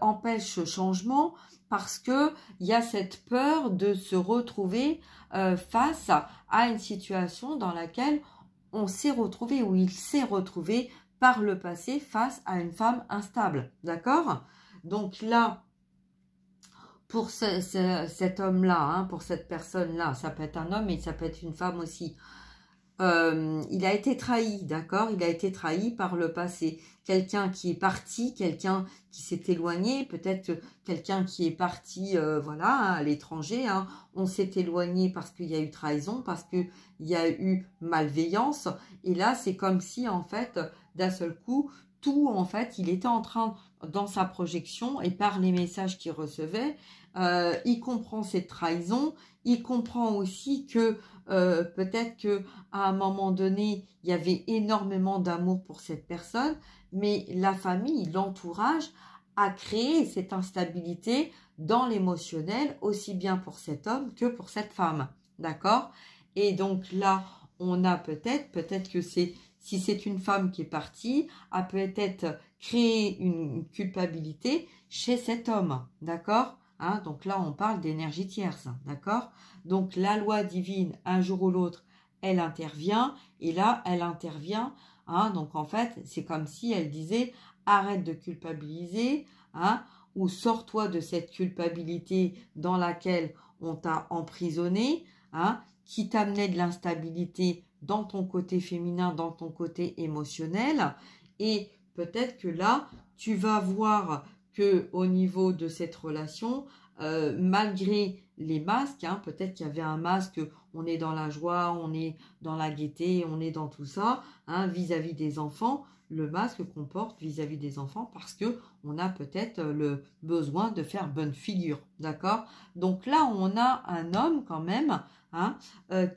empêche ce changement, parce que il y a cette peur de se retrouver face à une situation dans laquelle on s'est retrouvé, ou il s'est retrouvé par le passé face à une femme instable, d'accord? Donc là, pour cet homme-là, hein, pour cette personne-là, ça peut être un homme et ça peut être une femme aussi. il a été trahi, d'accord? Il a été trahi par le passé. Quelqu'un qui est parti, quelqu'un qui s'est éloigné, peut-être quelqu'un qui est parti, voilà, hein, à l'étranger. Hein. On s'est éloigné parce qu'il y a eu trahison, parce qu'il y a eu malveillance. Et là, c'est comme si, en fait, d'un seul coup, tout, en fait, il était en train, dans sa projection et par les messages qu'il recevait, il comprend cette trahison, il comprend aussi que peut-être que à un moment donné, il y avait énormément d'amour pour cette personne, mais la famille, l'entourage a créé cette instabilité dans l'émotionnel, aussi bien pour cet homme que pour cette femme, d'accord? Et donc là, on a peut-être que c'est, si c'est une femme qui est partie, a peut-être créé une culpabilité chez cet homme, d'accord? Hein, donc là, on parle d'énergie tierce, d'accord? Donc la loi divine, un jour ou l'autre, elle intervient, et là, elle intervient, hein, donc en fait, c'est comme si elle disait, arrête de culpabiliser, hein, ou sors-toi de cette culpabilité dans laquelle on t'a emprisonné, hein, qui t'amenait de l'instabilité dans ton côté féminin, dans ton côté émotionnel, et peut-être que là, tu vas voir que au niveau de cette relation, malgré les masques, hein, peut-être qu'il y avait un masque, on est dans la joie, on est dans la gaieté, on est dans tout ça, hein, vis-à-vis des enfants, le masque qu'on porte vis-à-vis des enfants parce que on a peut-être le besoin de faire bonne figure, d'accord? Donc là, on a un homme quand même, hein,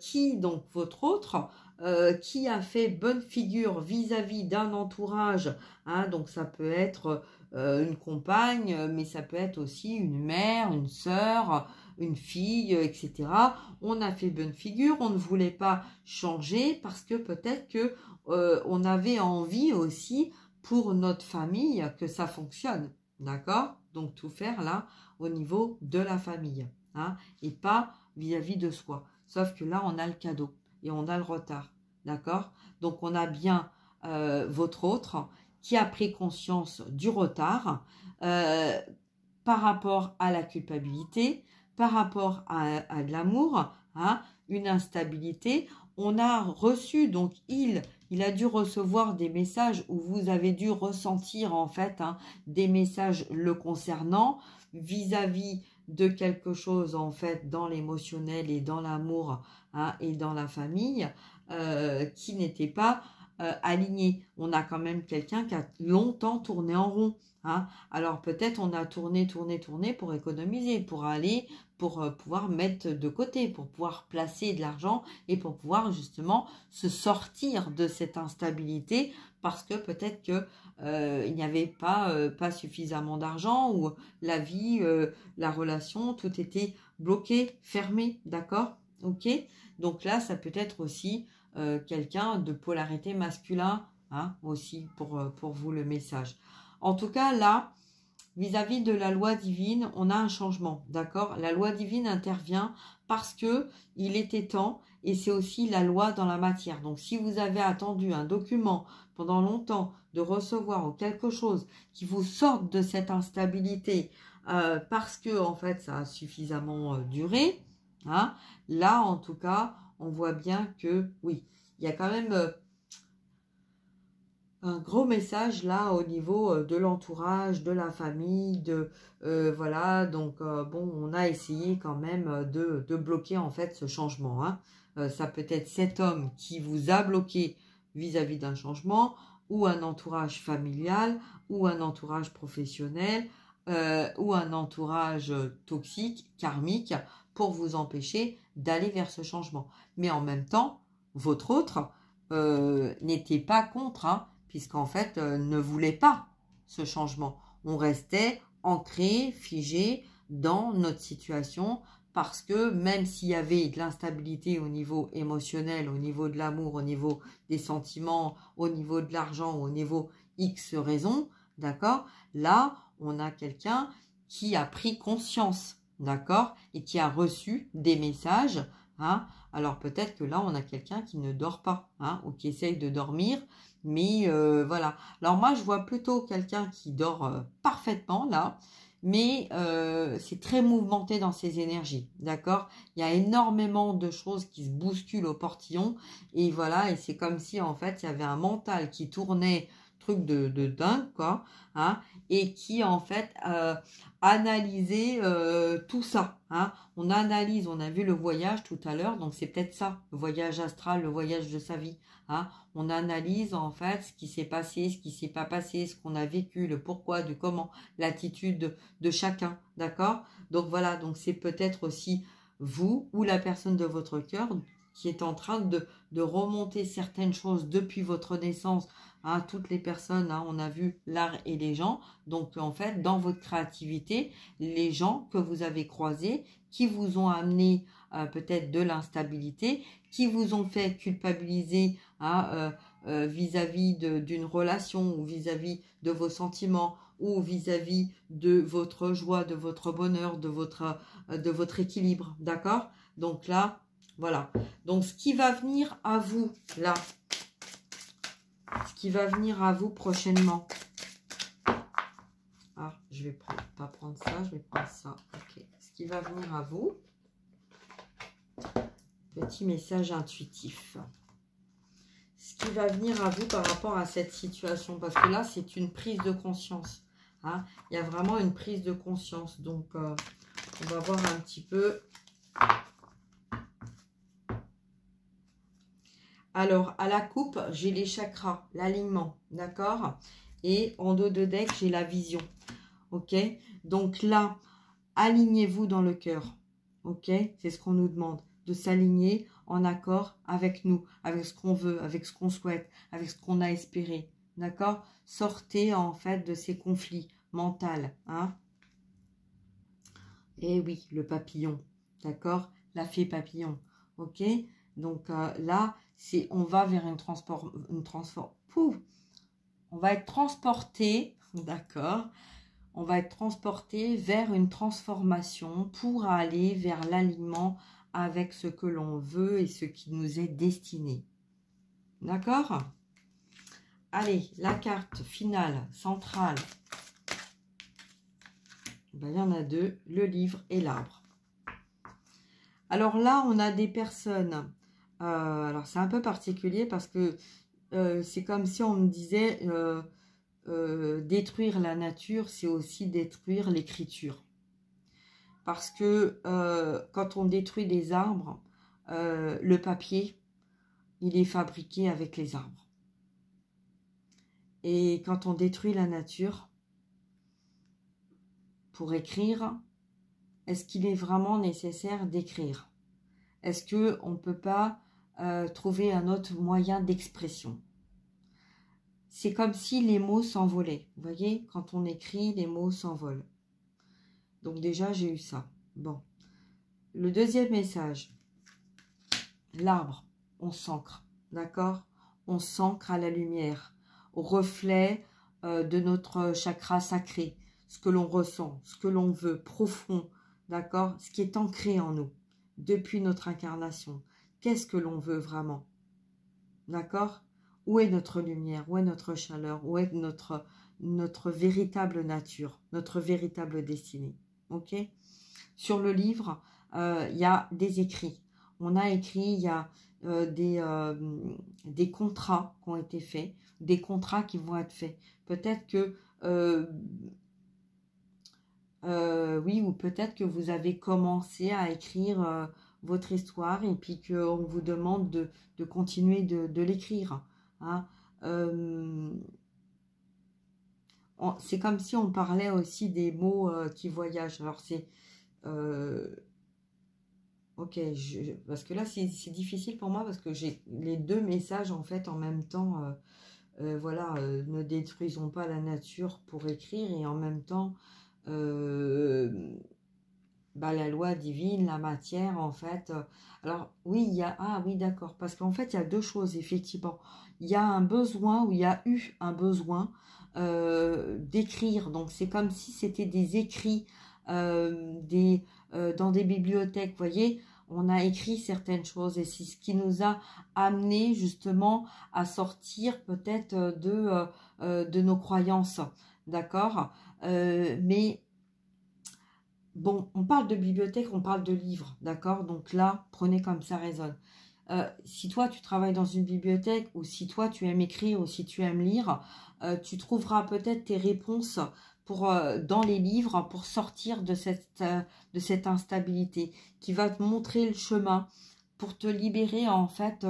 qui, donc votre autre, qui a fait bonne figure vis-à-vis d'un entourage, hein, donc ça peut être une compagne, mais ça peut être aussi une mère, une sœur, une fille, etc. On a fait bonne figure, on ne voulait pas changer parce que peut-être que on avait envie aussi pour notre famille que ça fonctionne, d'accord? Donc tout faire là au niveau de la famille, hein, et pas vis-à-vis de soi. Sauf que là, on a le cadeau et on a le retard, d'accord? Donc on a bien votre autre qui a pris conscience du retard par rapport à la culpabilité, par rapport à de l'amour, hein, une instabilité. On a reçu, donc il a dû recevoir des messages où vous avez dû ressentir en fait, hein, des messages le concernant vis-à-vis de quelque chose en fait dans l'émotionnel et dans l'amour, hein, et dans la famille qui n'était pas aligné. On a quand même quelqu'un qui a longtemps tourné en rond. Hein. Alors peut-être on a tourné pour économiser, pour aller, pour pouvoir mettre de côté, pour pouvoir placer de l'argent et pour pouvoir justement se sortir de cette instabilité parce que peut-être que il n'y avait pas suffisamment d'argent ou la vie, la relation, tout était bloqué, fermé, d'accord? Ok? Donc là, ça peut être aussi quelqu'un de polarité masculin, hein, aussi pour vous le message. En tout cas, là, vis-à-vis de la loi divine, on a un changement, d'accord? La loi divine intervient parce que il était temps et c'est aussi la loi dans la matière. Donc, si vous avez attendu un document pendant longtemps de recevoir ou quelque chose qui vous sorte de cette instabilité parce que, en fait, ça a suffisamment duré, hein, là, en tout cas, on voit bien que, oui, il y a quand même un gros message là au niveau de l'entourage, de la famille, voilà, donc bon, on a essayé quand même de bloquer en fait ce changement. Hein. Ça peut être cet homme qui vous a bloqué vis-à-vis d'un changement, ou un entourage familial, ou un entourage professionnel, ou un entourage toxique, karmique, pour vous empêcher d'aller vers ce changement. Mais en même temps, votre autre n'était pas contre, hein, puisqu'en fait, ne voulait pas ce changement. On restait ancré, figé dans notre situation, parce que même s'il y avait de l'instabilité au niveau émotionnel, au niveau de l'amour, au niveau des sentiments, au niveau de l'argent, au niveau X raisons, d'accord, là, on a quelqu'un qui a pris conscience, d'accord, et qui a reçu des messages, hein. Alors peut-être que là, on a quelqu'un qui ne dort pas, hein, ou qui essaye de dormir, mais voilà. Alors moi, je vois plutôt quelqu'un qui dort parfaitement là, mais c'est très mouvementé dans ces énergies, d'accord? Il y a énormément de choses qui se bousculent au portillon, et voilà, et c'est comme si en fait il y avait un mental qui tournait, truc de dingue, quoi, hein, et qui en fait analysait tout ça, hein. On analyse, on a vu le voyage tout à l'heure, donc c'est peut-être ça, le voyage astral, le voyage de sa vie, hein. On analyse en fait ce qui s'est passé, ce qui s'est pas passé, ce qu'on a vécu, le pourquoi, du comment, l'attitude de chacun, d'accord? Donc voilà, donc c'est peut-être aussi vous ou la personne de votre cœur qui est en train de remonter certaines choses depuis votre naissance, hein, toutes les personnes, hein, on a vu l'art et les gens, donc en fait dans votre créativité, les gens que vous avez croisés, qui vous ont amené peut-être de l'instabilité, qui vous ont fait culpabiliser vis-à-vis d'une relation ou vis-à-vis de vos sentiments ou vis-à-vis de votre joie, de votre bonheur, de votre équilibre, d'accord? Donc là, voilà. Donc ce qui va venir à vous, là, ce qui va venir à vous prochainement. Ah, je vais pas prendre ça, je vais prendre ça. Ok. Ce qui va venir à vous. Petit message intuitif. Ce qui va venir à vous par rapport à cette situation. Parce que là, c'est une prise de conscience. Hein. Il y a vraiment une prise de conscience. Donc, on va voir un petit peu. Alors, à la coupe, j'ai les chakras, l'alignement, d'accord? Et en dos de deck, j'ai la vision, ok? Donc là, alignez-vous dans le cœur, ok? C'est ce qu'on nous demande, de s'aligner en accord avec nous, avec ce qu'on veut, avec ce qu'on souhaite, avec ce qu'on a espéré, d'accord? Sortez en fait de ces conflits mentaux, hein? Et oui, le papillon, d'accord? La fée papillon, ok? Donc là, on va vers on va être transporté, d'accord? On va être transporté vers une transformation pour aller vers l'alignement avec ce que l'on veut et ce qui nous est destiné. D'accord? Allez, la carte finale, centrale. Ben, il y en a deux, le livre et l'arbre. Alors là, on a des personnes... alors, c'est un peu particulier parce que c'est comme si on me disait détruire la nature, c'est aussi détruire l'écriture. Parce que quand on détruit des arbres, le papier, il est fabriqué avec les arbres. Et quand on détruit la nature, pour écrire, est-ce qu'il est vraiment nécessaire d'écrire? Est-ce qu'on ne peut pas trouver un autre moyen d'expression? C'est comme si les mots s'envolaient. Vous voyez, quand on écrit, les mots s'envolent. Donc déjà, j'ai eu ça. Bon. Le deuxième message. L'arbre, on s'ancre. D'accord? On s'ancre à la lumière, au reflet de notre chakra sacré. Ce que l'on ressent, ce que l'on veut, profond. D'accord? Ce qui est ancré en nous depuis notre incarnation. Qu'est-ce que l'on veut vraiment? D'accord? Où est notre lumière? Où est notre chaleur? Où est notre véritable nature? Notre véritable destinée? Ok? Sur le livre, il y a des écrits. On a écrit, il y a des contrats qui ont été faits, des contrats qui vont être faits. Peut-être que... oui, ou peut-être que vous avez commencé à écrire votre histoire et puis qu'on vous demande de continuer de l'écrire. Hein. C'est comme si on parlait aussi des mots qui voyagent. Alors c'est... ok, parce que là c'est difficile pour moi parce que j'ai les deux messages en fait en même temps. Voilà, ne détruisons pas la nature pour écrire et en même temps... la loi divine, la matière, en fait. Alors, oui, il y a... Ah, oui, d'accord. Parce qu'en fait, il y a deux choses, effectivement. Il y a un besoin, ou il y a eu un besoin d'écrire. Donc, c'est comme si c'était des écrits dans des bibliothèques, vous voyez. On a écrit certaines choses et c'est ce qui nous a amené, justement, à sortir peut-être de nos croyances. D'accord? Mais bon, on parle de bibliothèque, on parle de livres, d'accord? Donc là, prenez comme ça résonne. Si toi, tu travailles dans une bibliothèque, ou si toi, tu aimes écrire, ou si tu aimes lire, tu trouveras peut-être tes réponses dans les livres pour sortir de cette instabilité, qui va te montrer le chemin pour te libérer en fait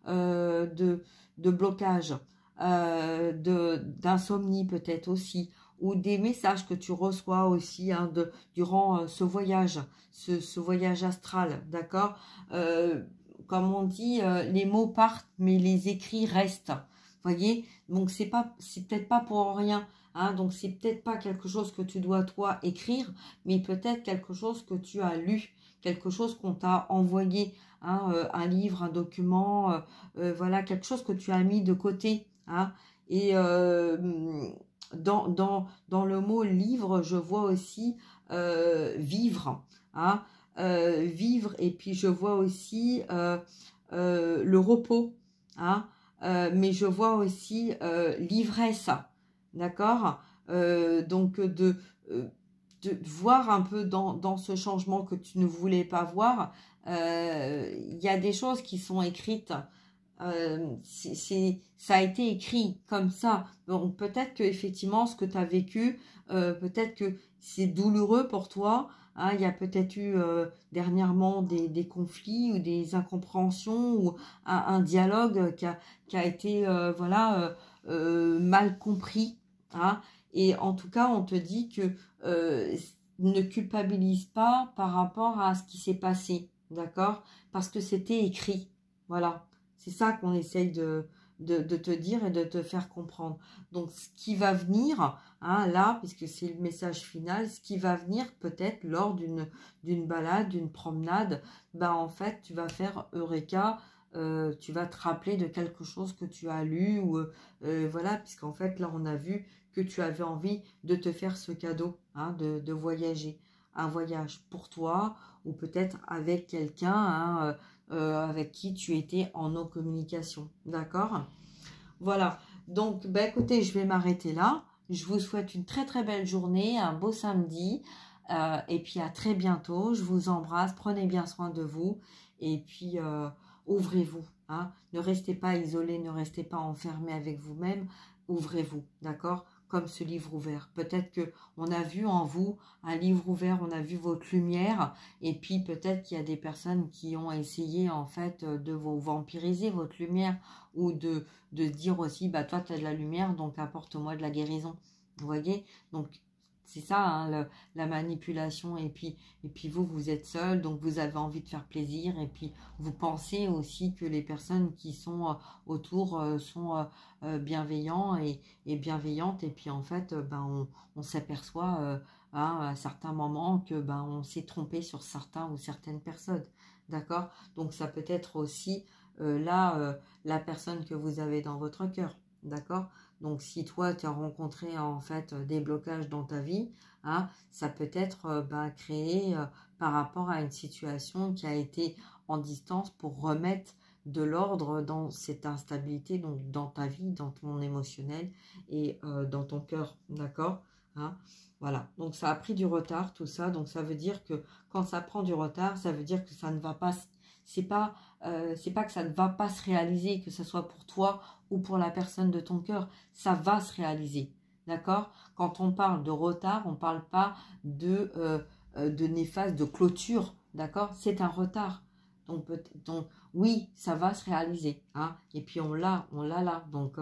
euh, de, de blocage, d'insomnie peut-être aussi, ou des messages que tu reçois aussi hein, durant ce voyage, ce voyage astral, d'accord? Comme on dit, les mots partent, mais les écrits restent. Voyez, donc c'est peut-être pas pour rien, hein, donc c'est peut-être pas quelque chose que tu dois toi écrire, mais peut-être quelque chose que tu as lu, quelque chose qu'on t'a envoyé, hein, un livre, un document, voilà, quelque chose que tu as mis de côté, hein, et dans le mot livre, je vois aussi vivre, hein, vivre, et puis je vois aussi le repos, hein, mais je vois aussi l'ivresse, d'accord? Donc de voir un peu dans ce changement que tu ne voulais pas voir, il y a des choses qui sont écrites. Ça a été écrit comme ça. Donc peut-être que effectivement ce que tu as vécu, peut-être que c'est douloureux pour toi. Hein, il y a peut-être eu dernièrement des conflits ou des incompréhensions ou un dialogue qui a été voilà, mal compris. Hein. Et en tout cas, on te dit que ne culpabilise pas par rapport à ce qui s'est passé. D'accord? Parce que c'était écrit. Voilà. C'est ça qu'on essaye de te dire et de te faire comprendre. Donc, ce qui va venir, hein, là, puisque c'est le message final, ce qui va venir peut-être lors d'une balade, d'une promenade, bah, en fait, tu vas faire Eureka, tu vas te rappeler de quelque chose que tu as lu, ou voilà, puisqu'en fait, là, on a vu que tu avais envie de te faire ce cadeau, hein, de voyager. Un voyage pour toi, ou peut-être avec quelqu'un, hein, avec qui tu étais en non-communication. D'accord? Voilà. Donc, bah, écoutez, je vais m'arrêter là. Je vous souhaite une très très belle journée, un beau samedi. Et puis à très bientôt. Je vous embrasse. Prenez bien soin de vous. Et puis, ouvrez-vous. Hein. Ne restez pas isolés, ne restez pas enfermés avec vous-même. Ouvrez-vous. D'accord? Comme ce livre ouvert. Peut-être que on a vu en vous un livre ouvert, on a vu votre lumière, et puis peut-être qu'il y a des personnes qui ont essayé en fait de vous vampiriser votre lumière, ou de dire aussi, bah toi tu as de la lumière, donc apporte-moi de la guérison. Vous voyez? Donc c'est ça, hein, la manipulation, et puis vous êtes seul, donc vous avez envie de faire plaisir, et puis vous pensez aussi que les personnes qui sont autour sont bienveillants et bienveillantes, et puis en fait, ben, on s'aperçoit hein, à certains moments que ben, on s'est trompé sur certains ou certaines personnes, d'accord? Donc ça peut être aussi là la personne que vous avez dans votre cœur, d'accord? Donc si toi tu as rencontré en fait des blocages dans ta vie, hein, ça peut être ben, créé par rapport à une situation qui a été en distance, pour remettre de l'ordre dans cette instabilité, donc dans ta vie, dans ton émotionnel et dans ton cœur, d'accord, hein, voilà. Donc ça a pris du retard tout ça, donc ça veut dire que quand ça prend du retard, ça veut dire que ça ne va pas, c'est pas que ça ne va pas se réaliser, que ce soit pour toi ou pour la personne de ton cœur, ça va se réaliser, d'accord? Quand on parle de retard, on ne parle pas de néfaste, de clôture, d'accord? C'est un retard. Donc oui, ça va se réaliser, hein? Et puis on l'a là. Donc,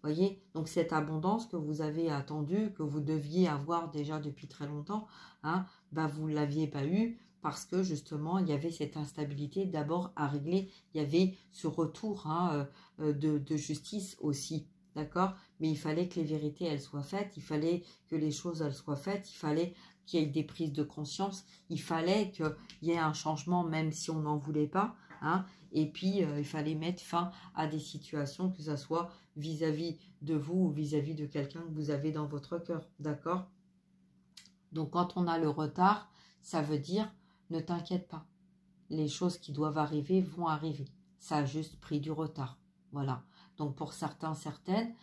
voyez, donc cette abondance que vous avez attendue, que vous deviez avoir déjà depuis très longtemps, hein, bah vous ne l'aviez pas eu, parce que justement, il y avait cette instabilité d'abord à régler. Il y avait ce retour hein, de justice aussi, d'accord? Mais il fallait que les vérités, elles soient faites. Il fallait que les choses, elles soient faites. Il fallait qu'il y ait des prises de conscience. Il fallait qu'il y ait un changement, même si on n'en voulait pas. Hein? Et puis, il fallait mettre fin à des situations, que ce soit vis-à-vis de vous ou vis-à-vis de quelqu'un que vous avez dans votre cœur, d'accord? Donc, quand on a le retard, ça veut dire, ne t'inquiète pas. Les choses qui doivent arriver vont arriver. Ça a juste pris du retard. Voilà. Donc, pour certains, certaines,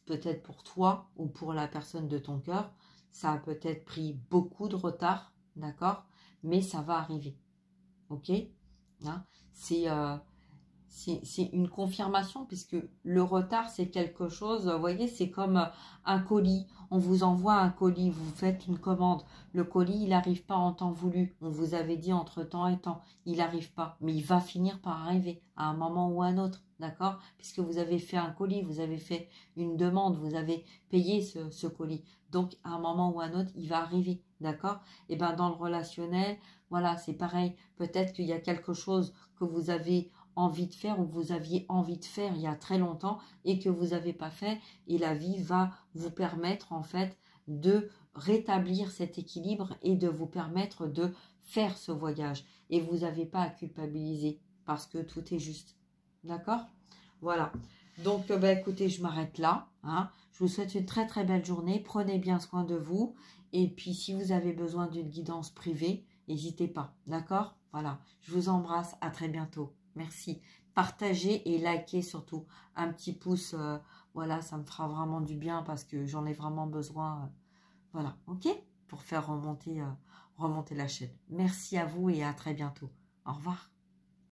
peut-être pour toi ou pour la personne de ton cœur, ça a peut-être pris beaucoup de retard, d'accord? Mais ça va arriver, ok? Hein, c'est une confirmation puisque le retard, c'est quelque chose, vous voyez, c'est comme un colis. On vous envoie un colis, vous faites une commande. Le colis, il n'arrive pas en temps voulu. On vous avait dit entre temps et temps, il n'arrive pas. Mais il va finir par arriver à un moment ou à un autre, d'accord? Puisque vous avez fait un colis, vous avez fait une demande, vous avez payé ce colis. Donc, à un moment ou à un autre, il va arriver, d'accord? Et bien, dans le relationnel, voilà, c'est pareil. Peut-être qu'il y a quelque chose que vous avez envie de faire ou que vous aviez envie de faire il y a très longtemps et que vous n'avez pas fait, et la vie va vous permettre en fait de rétablir cet équilibre et de vous permettre de faire ce voyage, et vous n'avez pas à culpabiliser parce que tout est juste, d'accord? Voilà, donc bah, écoutez, je m'arrête là, hein. Je vous souhaite une très très belle journée, prenez bien soin de vous, et puis si vous avez besoin d'une guidance privée, n'hésitez pas, d'accord? Voilà, je vous embrasse, à très bientôt. Merci. Partagez et likez surtout. Un petit pouce, voilà, ça me fera vraiment du bien parce que j'en ai vraiment besoin. Voilà, ok? Pour faire remonter la chaîne. Merci à vous et à très bientôt. Au revoir.